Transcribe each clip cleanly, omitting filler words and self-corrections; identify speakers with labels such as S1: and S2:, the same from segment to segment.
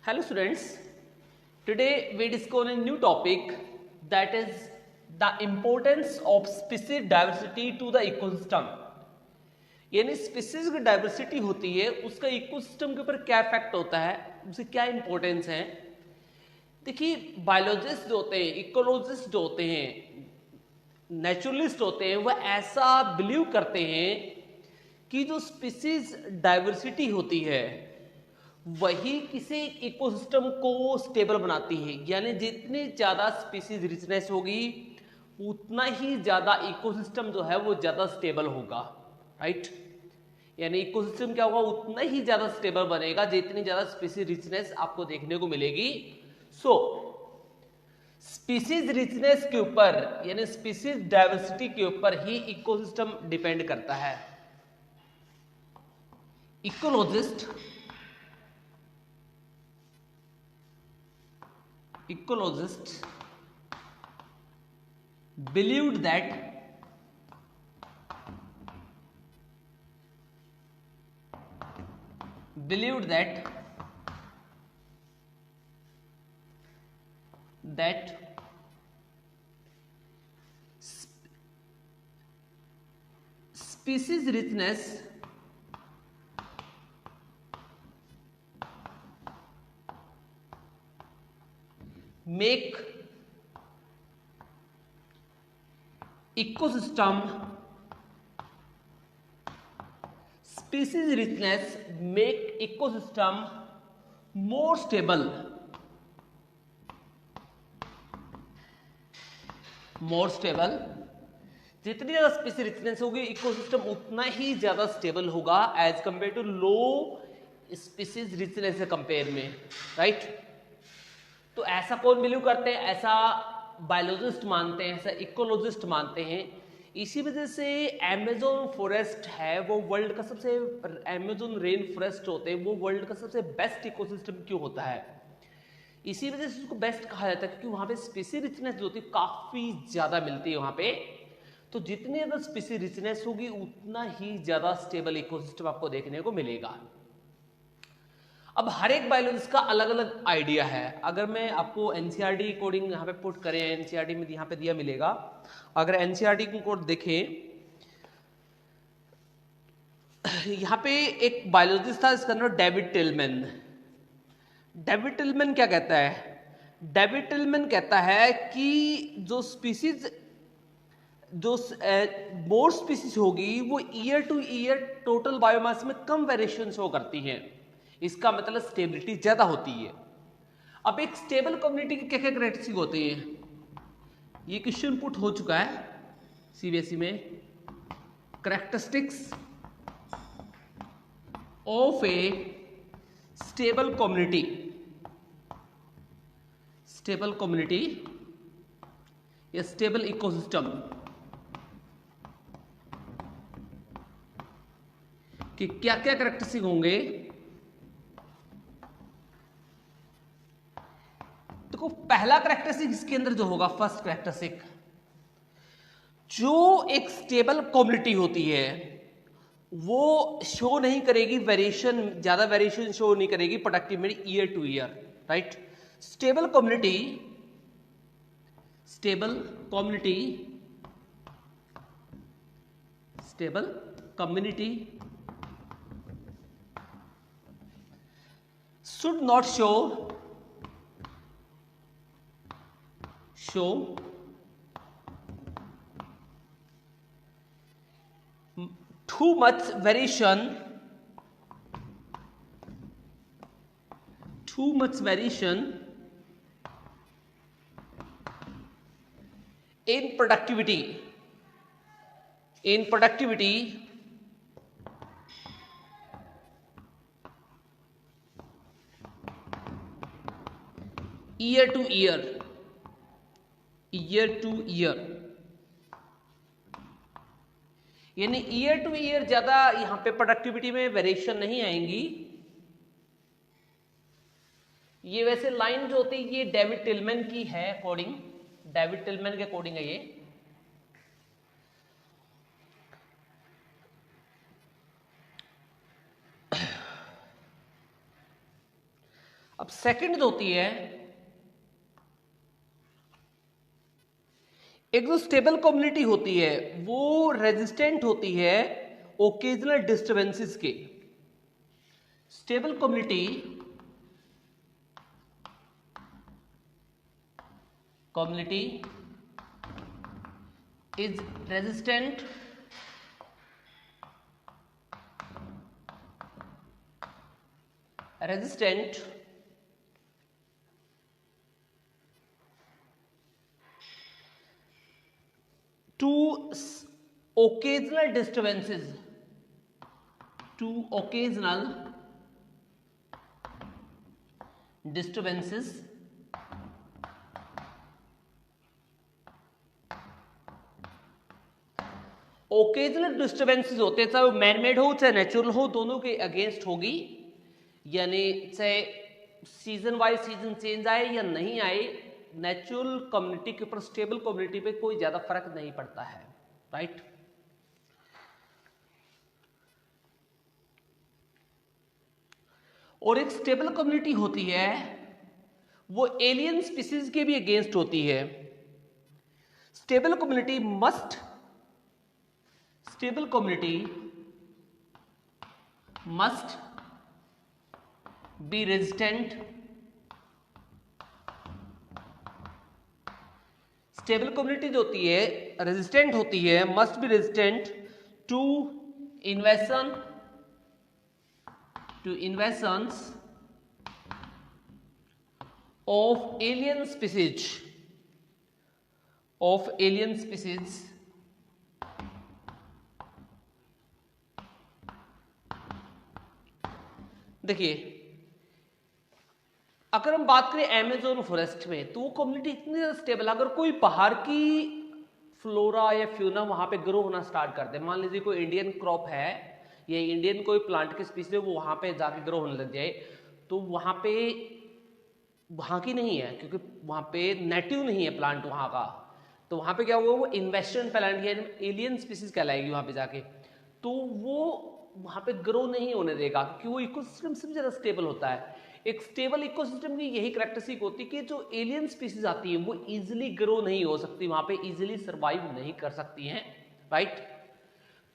S1: Hello students, today we discuss a new topic that is the importance of species diversity to the ecosystem. यानी species की diversity होती है उसका ecosystem के ऊपर क्या इफेक्ट होता है, उसे क्या इंपॉर्टेंस है। देखिए बायोलॉजिस्ट जो होते हैं, इकोलॉजिस्ट जो होते हैं, नेचुरलिस्ट होते हैं, वह ऐसा बिलीव करते हैं कि जो स्पीसीज डाइवर्सिटी होती है वही किसी इकोसिस्टम को स्टेबल बनाती है। यानी जितनी ज्यादा स्पीसीज रिचनेस होगी उतना ही ज्यादा इकोसिस्टम जो है वो ज्यादा स्टेबल होगा, राइट। यानी इकोसिस्टम क्या होगा, उतना ही ज्यादा स्टेबल बनेगा जितनी ज्यादा स्पीसीज रिचनेस आपको देखने को मिलेगी। सो स्पीसीज रिचनेस के ऊपर यानी स्पीसीज डाइवर्सिटी के ऊपर ही इकोसिस्टम डिपेंड करता है। Ecologist believed that species richness make ecosystem more stable जितनी ज्यादा स्पीसीज रिचनेस होगी इकोसिस्टम उतना ही ज्यादा स्टेबल होगा as compare to low species richness से कंपेयर में, राइट। तो ऐसा कौन बिलीव करते हैं, ऐसा बायोलॉजिस्ट मानते हैं, ऐसा इकोलॉजिस्ट मानते हैं। इसी वजह से अमेज़न फॉरेस्ट है वो वर्ल्ड का सबसे, अमेज़न रेन फॉरेस्ट होते हैं वो वर्ल्ड का सबसे बेस्ट इकोसिस्टम क्यों होता है। इसी वजह से उसको बेस्ट कहा जाता है क्योंकि वहां पे स्पीसीज रिचनेस जो होती है काफी ज्यादा मिलती है वहां पे। तो जितनी ज्यादा स्पीसीज रिचनेस होगी उतना ही ज्यादा स्टेबल इकोसिस्टम आपको देखने को मिलेगा। अब हर एक बायोलॉजिस्ट का अलग अलग आइडिया है। अगर मैं आपको एनसीईआरटी कोडिंग यहाँ पे पुट करें, एनसीईआरटी में यहाँ पे दिया मिलेगा। अगर एनसीईआरटी को कोड देखें, यहाँ पे एक बायोलॉजिस्ट था इसका नाम डेविड टिलमैन। डेविड टिलमैन क्या कहता है, डेविड टिलमैन कहता है कि जो स्पीसीज जो मोर स्पीसीज होगी वो year two year total biomass में कम वेरिएशन शो करती हैं। इसका मतलब स्टेबिलिटी ज्यादा होती है। अब एक स्टेबल कम्युनिटी की क्या क्या कैरेक्टरिस्टिक होती है, ये क्वेश्चन पुट हो चुका है सीबीएसई में। Characteristics of A stable community या स्टेबल इकोसिस्टम कि क्या क्या कैरेक्टरिस्टिक होंगे। देखो पहला कैरेक्टरिस्टिक इसके अंदर जो होगा, फर्स्ट कैरेक्टरिस्टिक, जो एक स्टेबल कम्युनिटी होती है वो शो नहीं करेगी वेरिएशन, ज्यादा वेरिएशन शो नहीं करेगी productivity year two year, right. Stable community should not show too much variation in productivity year to year, यानी ईयर टू ईयर ज्यादा यहां पे प्रोडक्टिविटी में वेरिएशन नहीं आएंगी। ये वैसे लाइन जो होती है ये डेविड टिलमैन की है कोडिंग, डेविड टिलमैन के कोडिंग है ये। अब सेकंड जो होती है, एक जो स्टेबल कम्युनिटी होती है वो रेजिस्टेंट होती है ओकेजनल डिस्टर्बेंसेस के। Stable community is resistant to occasional disturbances, occasional disturbances होते हैं, चाहे वो मैन मेड हो चाहे नेचुरल हो, दोनों के अगेंस्ट होगी। यानी चाहे सीजन वाइज सीजन चेंज आए या नहीं आए, नेचुरल कम्युनिटी के ऊपर स्टेबल कम्युनिटी पे कोई ज्यादा फर्क नहीं पड़ता है, राइट। और एक स्टेबल कम्युनिटी होती है वो एलियन स्पीसीज के भी अगेंस्ट होती है। Stable community must be resistant, stable community जो होती है रेजिस्टेंट होती है, must be resistant to invasions of alien species, देखिए अगर हम बात करें अमेज़न फॉरेस्ट में, तो वो कम्युनिटी इतनी ज्यादा स्टेबल, अगर कोई बाहर की फ्लोरा या फ्यूना वहां पे ग्रो होना स्टार्ट कर दे, मान लीजिए कोई इंडियन क्रॉप है या इंडियन कोई प्लांट की स्पीसीज है, वो वहां पे जाके ग्रो होने लग जाए, तो वहां पे वहां की नहीं है, क्योंकि वहां पे नेटिव नहीं है प्लांट वहां का, तो वहां पे क्या होगा, वो इन्वेस्टमेंट फैलाएंगे, एलियन स्पीसीज कहलाएगी वहां पे जाके, तो वो वहां पे ग्रो नहीं होने देगा, क्योंकि वो इकोसिस्टम से भी ज्यादा स्टेबल होता है। एक स्टेबल इकोसिस्टम की यही कैरेक्टरिस्टिक होती है कि जो एलियन स्पीसीज आती है वो इजिली ग्रो नहीं हो सकती, वहां पे इजिली सर्वाइव नहीं कर सकती हैं, राइट।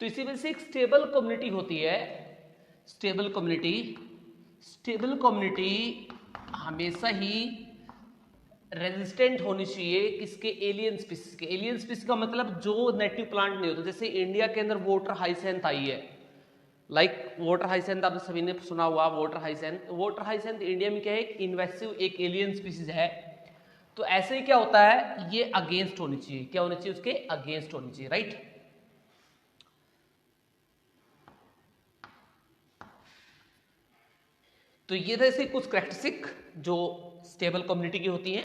S1: तो इसी वजह से एक स्टेबल कम्युनिटी होती है। स्टेबल कम्युनिटी हमेशा ही रेजिस्टेंट होनी चाहिए किसके, एलियन स्पीसीज के। एलियन स्पीसीज का मतलब जो नेटिव प्लांट नहीं होता, जैसे इंडिया के अंदर वाटर हाइसेंथ आई है, वाटर हाइसेंथ आप सभी ने सुना हुआ, वाटर हाइसेंथ इंडिया में क्या है, इन्वेसिव एक एलियन स्पीसीज है। तो ऐसे ही क्या होता है, ये अगेंस्ट होनी चाहिए, क्या होनी चाहिए, उसके अगेंस्ट होनी चाहिए, राइट। तो ये था ऐसे कुछ कैरेक्टरिस्टिक जो स्टेबल कम्युनिटी की होती हैं।